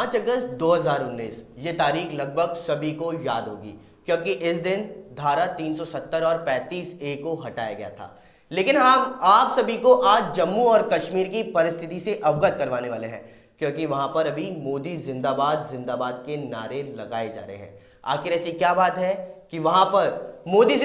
5 अगस्त 2019 ये तारीख लगभग सभी को याद होगी क्योंकि इस दिन धारा 370 और 35A को हटाया गया था। लेकिन हम आप सभी को आज जम्मू और कश्मीर की परिस्थिति से अवगत करवाने वाले हैं क्योंकि वहां पर अभी मोदी जिंदाबाद जिंदाबाद के नारे लगाए जा रहे हैं। आखिर ऐसी क्या बात है कि वहां पर मोदी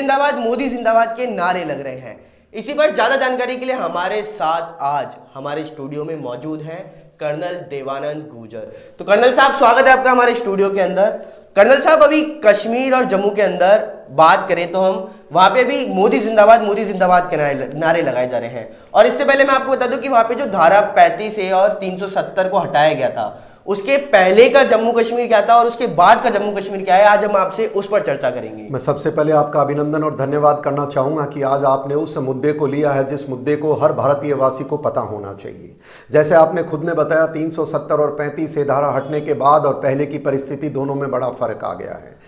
जिंदाबाद के नारे लग रहे हैं। इसी पर ज्यादा जानकारी के लिए हमारे साथ आज हमारे स्टूडियो में मौजूद हैं कर्नल देवानंद गुर्जर। तो कर्नल साहब, स्वागत है आपका हमारे स्टूडियो के अंदर। कर्नल साहब, अभी कश्मीर और जम्मू के अंदर बात करें तो हम वहां पे भी मोदी जिंदाबाद के नारे लगाए जा रहे हैं। और इससे पहले मैं आपको बता दूं कि वहां पे जो धारा 35A और 370 को हटाया गया था, उसके पहले का जम्मू कश्मीर क्या था और उसके बाद का जम्मू कश्मीर क्या है, आज हम आपसे उस पर चर्चा करेंगे। मैं सबसे पहले आपका अभिनंदन और धन्यवाद करना चाहूँगा कि आज आपने उस मुद्दे को लिया है जिस मुद्दे को हर भारतीय वासी को पता होना चाहिए। जैसे आपने खुद ने बताया, 370 और 35A धारा हटने के बाद और पहले की परिस्थिति दोनों में बड़ा फर्क आ गया है।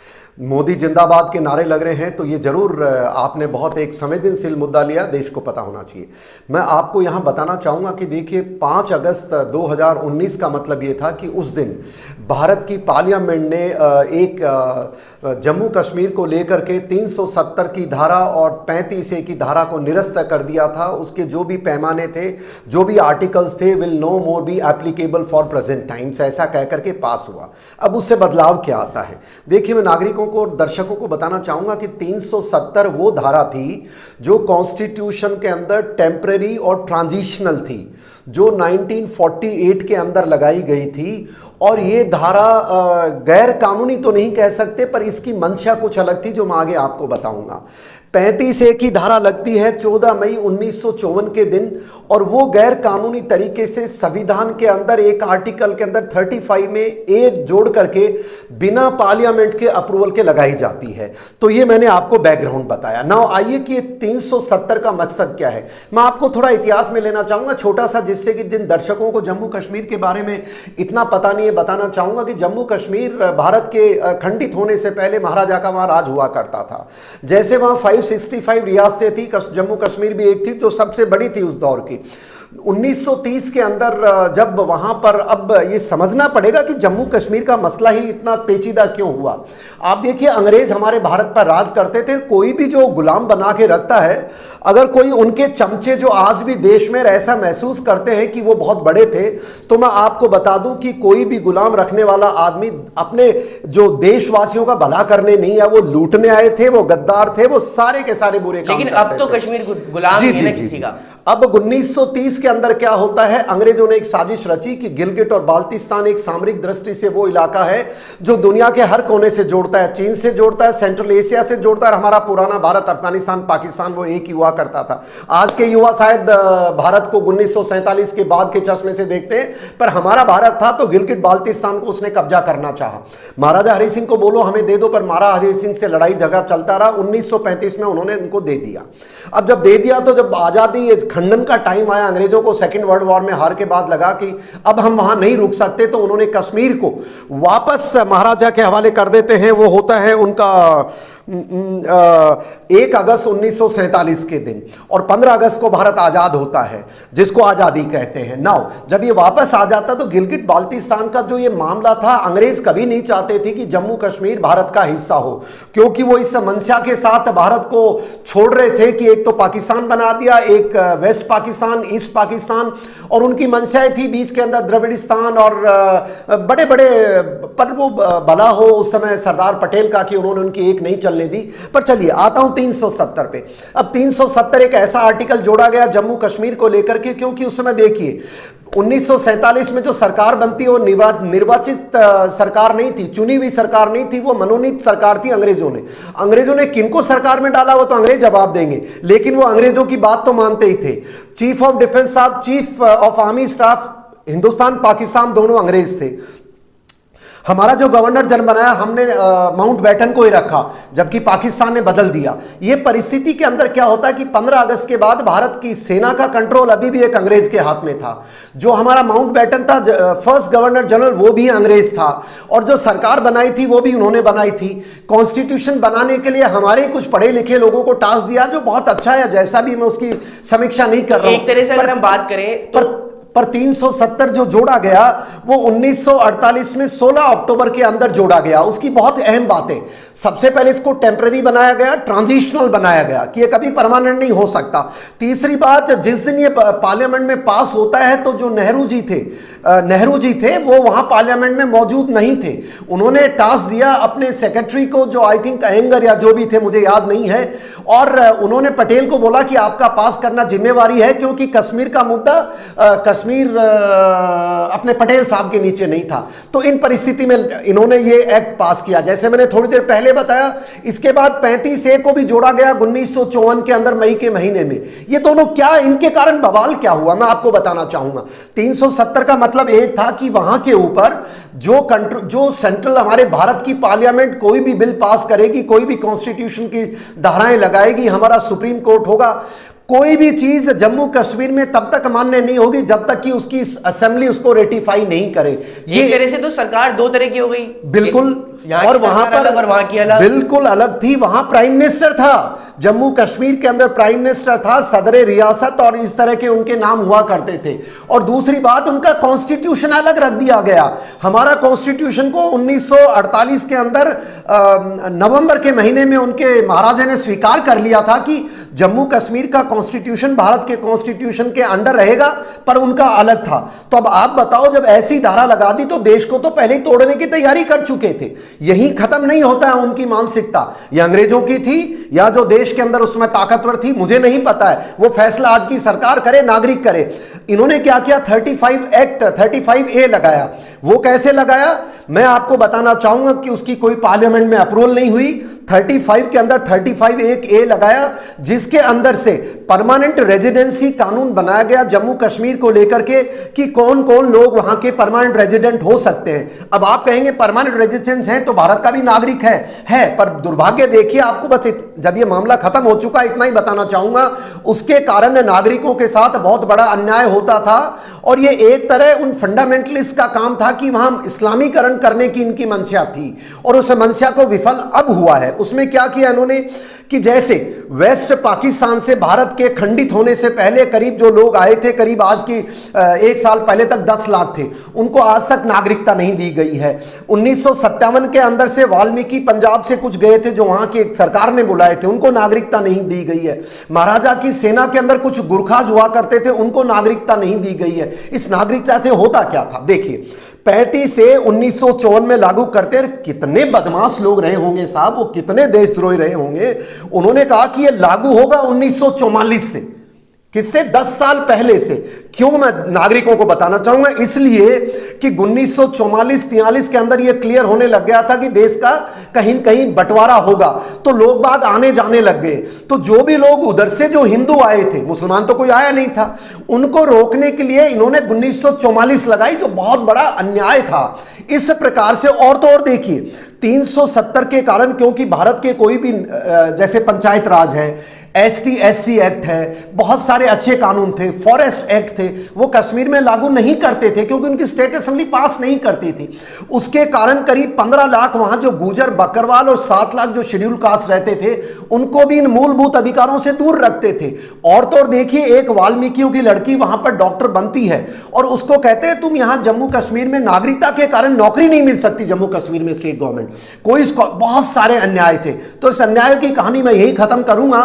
मोदी जिंदाबाद के नारे लग रहे हैं तो ये जरूर आपने बहुत एक संवेदनशील मुद्दा लिया, देश को पता होना चाहिए। मैं आपको यहाँ बताना चाहूँगा कि देखिए, 5 अगस्त 2019 का मतलब ये था कि उस दिन भारत की पार्लियामेंट ने एक जम्मू कश्मीर को लेकर के 370 की धारा और 35A की धारा को निरस्त कर दिया था। उसके जो भी पैमाने थे, जो भी आर्टिकल्स थे, will no more be applicable for present times, ऐसा कह करके पास हुआ। अब उससे बदलाव क्या आता है? देखिए, मैं नागरिकों को और दर्शकों को बताना चाहूँगा कि 370 वो धारा थी जो कॉन्स्टिट्यूशन के अंदर टेम्परेरी और ट्रांजिशनल थी, जो 1948 के अंदर लगाई गई थी। और ये धारा गैर कानूनी तो नहीं कह सकते, पर इसकी मंशा कुछ अलग थी जो मैं आगे आपको बताऊंगा। 35A की धारा लगती है 14 मई 1954 के दिन, और वो गैर कानूनी तरीके से संविधान के अंदर एक आर्टिकल के अंदर 35 में एक जोड़ करके बिना पार्लियामेंट के अप्रूवल के लगाई जाती है। तो ये मैंने आपको बैकग्राउंड बताया। नाउ आइए कि 370 का मकसद क्या है। मैं आपको थोड़ा इतिहास में लेना चाहूँगा छोटा सा, जिससे कि जिन दर्शकों को जम्मू कश्मीर के बारे में इतना पता नहीं है, बताना चाहूँगा कि जम्मू कश्मीर भारत के खंडित होने से पहले महाराजा का वहाँ राज हुआ करता था। जैसे वहाँ 565 रियासतें थी, जम्मू कश्मीर भी एक थी जो सबसे बड़ी थी उस दौर की। 1930 के अंदर जब वहाँ पर, अब ये समझना पड़ेगा कि जम्मू कश्मीर का मसला ही इतना पेचीदा क्यों हुआ। आप देखिए, अंग्रेज हमारे भारत पर राज करते थे। कोई भी जो गुलाम बना के रखता है, अगर कोई उनके चमचे जो आज भी देश में ऐसा महसूस करते हैं कि वो बहुत बड़े थे, तो मैं आपको बता दूं कि कोई भी गुलाम रखने वाला आदमी अपने जो देशवासियों का भला करने नहीं है, वो लूटने आए थे, वो गद्दार थे, वो सारे के सारे बुरे काम लेकिन अब तो कश्मीर गुलाम है ना किसी का। अब 1930 के अंदर क्या होता है, अंग्रेजों ने एक साजिश रची कि गिलगिट और बाल्टिस्तान एक सामरिक दृष्टि से वो इलाका है जो दुनिया के हर कोने से जोड़ता है, चीन से जोड़ता है, सेंट्रल एशिया से जोड़ता है। हमारा पुराना भारत, अफगानिस्तान, पाकिस्तान वो एक ही हुआ करता था। आज के युवा शायद भारत को 1947 के बाद के चश्मे से देखते हैं, पर हमारा भारत था तो गिलगिट बाल्टिस्तान को उसने कब्जा करना चाहा। महाराजा हरि सिंह को बोलो हमें दे दो, पर महाराजा हरि सिंह से लड़ाई झगड़ा चलता रहा। 1935 में उन्होंने उनको दे दिया। अब जब दे दिया तो जब आजादी खंडन का टाइम आया, अंग्रेजों को सेकेंड वर्ल्ड वॉर में हार के बाद लगा कि अब हम वहां नहीं रुक सकते, तो उन्होंने कश्मीर को वापस महाराजा के हवाले कर देते हैं। वो होता है उनका 1 अगस्त 1947 के दिन, और 15 अगस्त को भारत आजाद होता है, जिसको आजादी कहते हैं। नाउ जब ये वापस आ जाता तो गिलगिट बाल्टिस्तान का जो ये मामला था, अंग्रेज कभी नहीं चाहते थे कि जम्मू कश्मीर भारत का हिस्सा हो, क्योंकि वो इस मंशा के साथ भारत को छोड़ रहे थे कि एक तो पाकिस्तान बना दिया, एक वेस्ट पाकिस्तान, ईस्ट पाकिस्तान, और उनकी मंशाएं थी बीच के अंदर द्रविड़िस्तान और बड़े बड़े, पर वो भला हो उस समय सरदार पटेल का कि उन्होंने उनकी एक नहीं चलने दी। पर चलिए आता हूं 370 पे। अब 370 एक ऐसा आर्टिकल जोड़ा गया जम्मू कश्मीर को लेकर के, क्योंकि उस समय देखिए 1947 में जो सरकार बनती है वो निर्वाचित सरकार नहीं थी, चुनी हुई सरकार नहीं थी, वो मनोनीत सरकार थी। अंग्रेजों ने किनको सरकार में डाला वो तो अंग्रेज जवाब देंगे, लेकिन वो अंग्रेजों की बात तो मानते ही थे। चीफ ऑफ डिफेंस साहब, chief of army staff, Hindustan Pakistan दोनों अंग्रेज थे। हमारा जो गवर्नर जनरल बनाया हमने माउंट बैटन को ही रखा, जबकि पाकिस्तान ने बदल दिया। ये परिस्थिति के अंदर क्या होता है कि 15 अगस्त के बाद भारत की सेना का कंट्रोल अभी भी एक अंग्रेज के हाथ में था। जो हमारा माउंट बैटन था, फर्स्ट गवर्नर जनरल, वो भी अंग्रेज था, और जो सरकार बनाई थी वो भी उन्होंने बनाई थी। कॉन्स्टिट्यूशन बनाने के लिए हमारे कुछ पढ़े लिखे लोगों को टास्क दिया, जो बहुत अच्छा है, जैसा भी मैं उसकी समीक्षा नहीं कर रहा हूं। एक तरह से अगर हम बात करें तो पर 370 जो जोड़ा गया वो 1948 में 16 अक्टूबर के अंदर जोड़ा गया। उसकी बहुत अहम बातें, सबसे पहले इसको टेम्पररी बनाया गया, ट्रांजिशनल बनाया गया कि ये कभी परमानेंट नहीं हो सकता। तीसरी बात, जिस दिन ये पार्लियामेंट में पास होता है तो जो नेहरू जी थे वो वहां पार्लियामेंट में मौजूद नहीं थे। उन्होंने टास्क दिया अपने सेक्रेटरी को, जो आई थिंक अयंगर या जो भी थे, मुझे याद नहीं है, और उन्होंने पटेल को बोला कि आपका पास करना जिम्मेवारी है, क्योंकि कश्मीर का मुद्दा कश्मीर अपने पटेल साहब के नीचे नहीं था। तो इन परिस्थिति में इन्होंने ये एक्ट पास किया, जैसे मैंने थोड़ी देर पहले बताया। इसके बाद 35A को भी जोड़ा गया 1954 के अंदर मई के महीने में। ये दोनों क्या, इनके कारण बवाल क्या हुआ, मैं आपको बताना चाहूंगा। 370 का मतलब एक था कि वहां के ऊपर जो सेंट्रल हमारे भारत की पार्लियामेंट कोई भी बिल पास करेगी, कोई भी कॉन्स्टिट्यूशन की धाराएं लगाएगी, हमारा सुप्रीम कोर्ट होगा, कोई भी चीज जम्मू कश्मीर में तब तक मान्य नहीं होगी जब तक कि उसकी असेंबली उसको रेटिफाई नहीं करे। ये तरह से तो सरकार दो तरह की हो गई, बिल्कुल। और वहां पर और वहां की अलग, बिल्कुल अलग थी। वहां प्राइम मिनिस्टर था, जम्मू कश्मीर के अंदर प्राइम मिनिस्टर था, सदर रियासत और इस तरह के उनके नाम हुआ करते थे। और दूसरी बात, उनका कॉन्स्टिट्यूशन अलग रख दिया गया। हमारा कॉन्स्टिट्यूशन को 1948 के अंदर नवंबर के महीने में उनके महाराजा ने स्वीकार कर लिया था कि जम्मू कश्मीर का कॉन्स्टिट्यूशन भारत के कॉन्स्टिट्यूशन के अंडर रहेगा, पर उनका अलग था। तो अब आप बताओ, जब ऐसी धारा लगा दी तो देश को तो पहले ही तोड़ने की तैयारी कर चुके थे। यही खत्म नहीं होता है उनकी मानसिकता। ये अंग्रेजों की थी या जो देश के अंदर उसमें ताकतवर थी, मुझे नहीं पता है। वो फैसला आज की सरकार करे, नागरिक करे। इन्होंने क्या किया, 35A लगाया। वो कैसे लगाया, मैं आपको बताना चाहूंगा कि उसकी कोई पार्लियामेंट में अप्रूवल नहीं हुई। 35 के अंदर 35A लगाया, जिसके अंदर से परमानेंट रेजिडेंसी कानून बनाया गया जम्मू कश्मीर को लेकर के कि कौन कौन लोग वहां के परमानेंट रेजिडेंट हो सकते हैं। अब आप कहेंगे परमानेंट रेजिडेंस हैं तो भारत का भी नागरिक है, पर दुर्भाग्य देखिए, आपको बस जब ये मामला खत्म हो चुका, इतना ही बताना चाहूंगा, उसके कारण नागरिकों के साथ बहुत बड़ा अन्याय होता था। और ये एक तरह उन फंडामेंटलिस्ट का काम था कि वहां इस्लामीकरण करने की इनकी मंशा थी, और उस मंशा को विफल अब हुआ है। उसमें क्या किया इन्होंने कि जैसे वेस्ट पाकिस्तान से भारत के खंडित होने से पहले करीब जो लोग आए थे, करीब आज की 1 साल पहले तक 10 लाख थे, उनको आज तक नागरिकता नहीं दी गई है। 1957 के अंदर से वाल्मीकि पंजाब से कुछ गए थे जो वहां की सरकार ने बुलाए थे, उनको नागरिकता नहीं दी गई है। महाराजा की सेना के अंदर कुछ गुरखाज हुआ करते थे, उनको नागरिकता नहीं दी गई है। इस नागरिकता से होता क्या था, देखिए 35 से 1954 में लागू करते, कितने बदमाश लोग रहे होंगे साहब, वो कितने देशद्रोही रहे होंगे। उन्होंने कहा कि ये लागू होगा 1944 से, किससे, 10 साल पहले से। क्यों, मैं नागरिकों को बताना चाहूंगा, इसलिए कि 1944-43 के अंदर यह क्लियर होने लग गया था कि देश का कहीं कहीं बंटवारा होगा, तो लोग बाग आने जाने लग गए। तो जो भी लोग उधर से जो हिंदू आए थे, मुसलमान तो कोई आया नहीं था, उनको रोकने के लिए इन्होंने 1944 लगाई, जो बहुत बड़ा अन्याय था। इस प्रकार से और तो और देखिए 370 के कारण, क्योंकि भारत के कोई भी जैसे पंचायत राज है, ST-SC एक्ट है, बहुत सारे अच्छे कानून थे, फॉरेस्ट एक्ट थे, वो कश्मीर में लागू नहीं करते थे क्योंकि उनकी स्टेट असेंबली पास नहीं करती थी। उसके कारण करीब 15 लाख वहां जो गुजर बकरवाल और 7 लाख जो शेड्यूल कास्ट रहते थे, उनको भी इन मूलभूत अधिकारों से दूर रखते थे। और तो और देखिए, एक वाल्मीकियों की लड़की वहां पर डॉक्टर बनती है और उसको कहते हैं तुम यहां जम्मू कश्मीर में नागरिकता के कारण नौकरी नहीं मिल सकती, जम्मू कश्मीर में स्टेट गवर्नमेंट कोई, बहुत सारे अन्याय थे। तो इस अन्याय की कहानी मैं यही खत्म करूंगा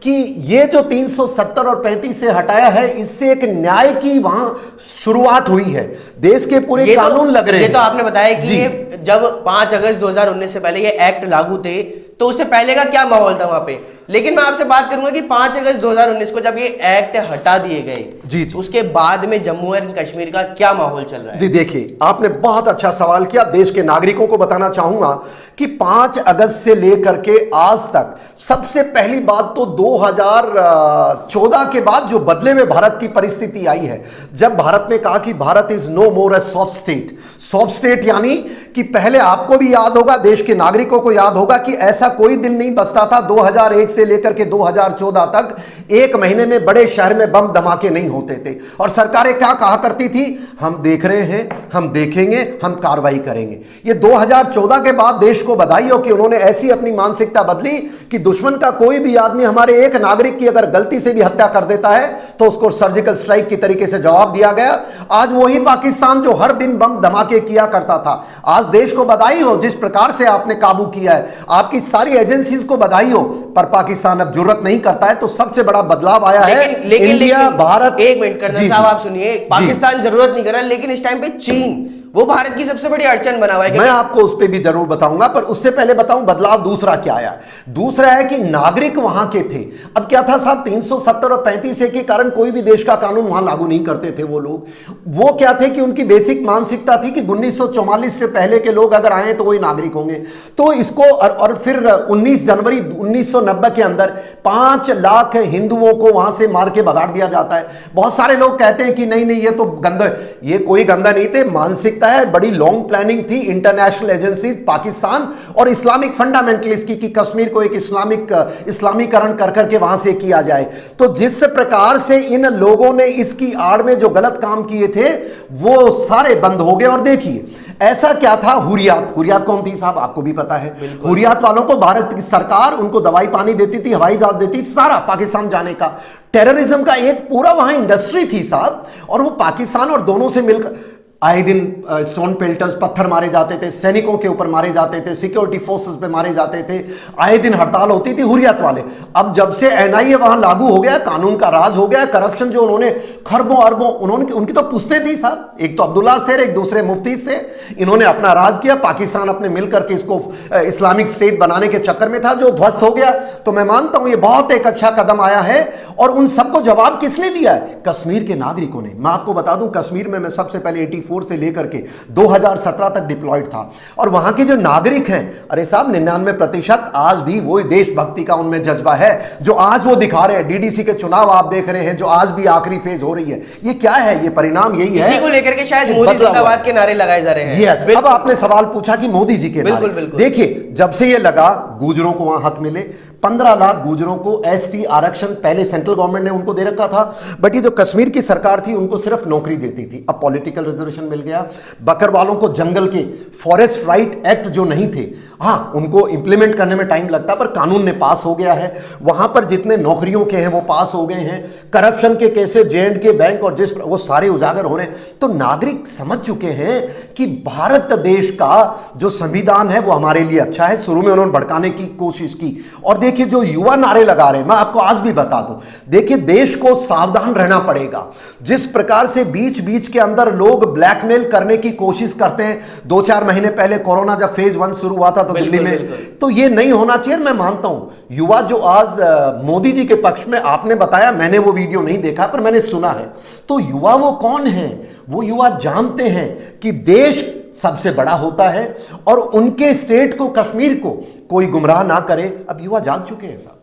कि ये जो 370 और 35 से हटाया है, इससे एक न्याय की वहां शुरुआत हुई है। देश के पूरे कानून लग रहे हैं। ये तो आपने बताया कि ये जब 5 अगस्त 2019 से पहले ये एक्ट लागू थे, तो उससे पहले का क्या माहौल था वहां पे। लेकिन मैं आपसे बात करूंगा कि 5 अगस्त 2019 को जब ये एक्ट हटा दिए गए, जी, उसके बाद में जम्मू एंड कश्मीर का क्या माहौल चल रहा है। जी देखिए, आपने बहुत अच्छा सवाल किया। देश के नागरिकों को बताना चाहूंगा कि 5 अगस्त से लेकर के आज तक सबसे पहली बात तो 2014 के बाद जो बदले में भारत की परिस्थिति आई है, जब भारत ने कहा कि Bharat is no more a soft state. Soft state यानी कि पहले आपको भी याद होगा, देश के नागरिकों को याद होगा कि ऐसा कोई दिन नहीं बचता था 2001 से लेकर के 2014 तक, एक महीने में बड़े शहर में बम धमाके नहीं होते थे। और सरकारें क्या कहा करती थी, हम देख रहे हैं, हम देखेंगे, हम कार्रवाई करेंगे। ये 2014 के बाद देश को बधाई हो कि उन्होंने ऐसी अपनी मानसिकता बदली कि दुश्मन का कोई भी आदमी हमारे एक नागरिक की अगर गलती से भी हत्या कर देता है तो उसको सर्जिकल स्ट्राइक की तरीके से जवाब दिया गया। आज वही पाकिस्तान जो हर दिन बम धमाके किया करता था, आज देश को बधाई हो जिस प्रकार से आपने काबू किया है, आपकी सारी एजेंसीज को बधाई हो, पर पाकिस्तान अब जरूरत नहीं करता है। तो सबसे बड़ा बदलाव आया है इंडिया भारत। एक मिनट कर्नल साहब आप सुनिए, पाकिस्तान जरूरत नहीं कर रहा, लेकिन इस टाइम पे चीन वो भारत की सबसे बड़ी अड़चन बना हुआ है। मैं आपको उस पर भी जरूर बताऊंगा, पर उससे पहले बताऊं बदलाव दूसरा क्या आया। दूसरा है कि नागरिक वहां के थे। अब क्या था साहब, 370 और 35A के कारण कोई भी देश का कानून वहां लागू नहीं करते थे वो लोग। वो क्या थे कि उनकी बेसिक मानसिकता थी कि 1944 से पहले के लोग अगर आए तो वही नागरिक होंगे। तो इसको और फिर 19 जनवरी 1990 के अंदर 5 लाख हिंदुओं को वहां से मार के भगाड़ दिया जाता है। बहुत सारे लोग कहते हैं कि नहीं नहीं ये तो गंदा, ये कोई गंदा नहीं थे, मानसिक है, बड़ी लॉन्ग प्लानिंग थी इंटरनेशनल एजेंसी पाकिस्तान और इस्लामिक फंडामेंटलिस्ट की कि कश्मीर को एक इस्लामीकरण कर करके वहां से किया जाए। तो जिस प्रकार से इन लोगों ने इसकी आड़ में जो गलत काम किए थे वो सारे बंद हो गए। और देखिए ऐसा क्या था, हुर्रियत कौन थी साहब, आपको भी पता है। हुर्रियत वालों को भारत की सरकार उनको दवाई पानी देती थी, हवाई जहाज देती थी, सारा पाकिस्तान जाने का। टेररिज्म का एक पूरा वहां इंडस्ट्री थी साहब, और वो पाकिस्तान और दोनों से मिलकर आए दिन स्टोन पेल्टर्स, पत्थर मारे जाते थे, सैनिकों के ऊपर मारे जाते थे, सिक्योरिटी फोर्सेस पे मारे जाते थे, आए दिन हड़ताल होती थी हुर्रियत वाले। अब जब से NIA वहां लागू हो गया, कानून का राज हो गया, करप्शन जो उन्होंने खरबों अरबों उनकी तो पुश्ते थी साहब, एक तो अब्दुल्ला थे, एक दूसरे मुफ्ती थे, इन्होंने अपना राज किया। पाकिस्तान अपने मिलकर के इसको इस्लामिक स्टेट बनाने के चक्कर में था जो ध्वस्त हो गया। तो मैं मानता हूं ये बहुत एक अच्छा कदम आया है। और उन सबको जवाब किसने दिया है? कश्मीर के नागरिकों ने। मैं आपको बता दूं कश्मीर में मैं सबसे पहले 84 से लेकर के 2017 तक डिप्लॉयड था, और वहां के जो नागरिक हैं, अरे साहब 99% आज भी वही देशभक्ति का उनमें जज्बा है जो आज वो दिखा रहे हैं। DDC के चुनाव आप देख रहे हैं जो आज भी आखिरी फेज हो रही है। ये क्या है? ये परिणाम यही है। इसी को लेकर के शायद मोदी जिंदाबाद के नारे लगाए जा रहे हैं। यस, अब आपने सवाल पूछा कि मोदी जी के नारे। देखिए जब से ये लगा गुजरों को वहां हक मिले, 15 लाख गुजरों को ST आरक्षण पहले सेंट्रल गवर्नमेंट ने उनको दे रखा था, बट ये जो कश्मीर की सरकार थी उनको सिर्फ नौकरी देती थी। अब पॉलिटिकल रिजर्वेशन मिल गया। बकरवालों को जंगल के फॉरेस्ट राइट एक्ट जो नहीं थे, हाँ उनको इंप्लीमेंट करने में टाइम लगता, पर कानून ने पास हो गया है। वहां पर जितने नौकरियों के हैं वो पास हो गए हैं। करप्शन के केसेस J&K बैंक और वो सारे उजागर हो रहे हैं। तो नागरिक समझ चुके हैं कि भारत देश का जो संविधान है वो हमारे लिए अच्छा है। शुरू में उन्होंने भड़काने की कोशिश की, और देखिए जो युवा नारे लगा रहे हैं, मैं आपको आज भी बता दूं, देखिए देश को सावधान रहना पड़ेगा। जिस प्रकार से बीच बीच के अंदर लोग ब्लैकमेल करने की कोशिश करते हैं, 2-4 महीने पहले कोरोना जब फेज 1 शुरू हुआ था तो दिल्ली में, तो ये नहीं होना चाहिए। मैं मानता हूं युवा जो आज मोदी जी के पक्ष में, आपने बताया, मैंने वो वीडियो नहीं देखा पर मैंने सुना है, तो युवा वो कौन है? वो युवा जानते हैं कि देश सबसे बड़ा होता है और उनके स्टेट को, कश्मीर को कोई गुमराह ना करे। अब युवा जाग चुके हैं साहब।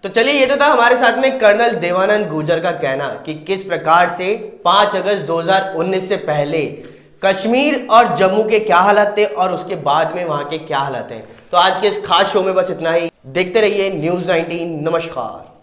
तो चलिए, ये तो था हमारे साथ में कर्नल देवानंद गुर्जर का कहना कि किस प्रकार से 5 अगस्त 2019 से पहले कश्मीर और जम्मू के क्या हालात थे और उसके बाद में वहां के क्या हालात हैं। तो आज के इस खास शो में बस इतना ही। देखते रहिए News 19। नमस्कार।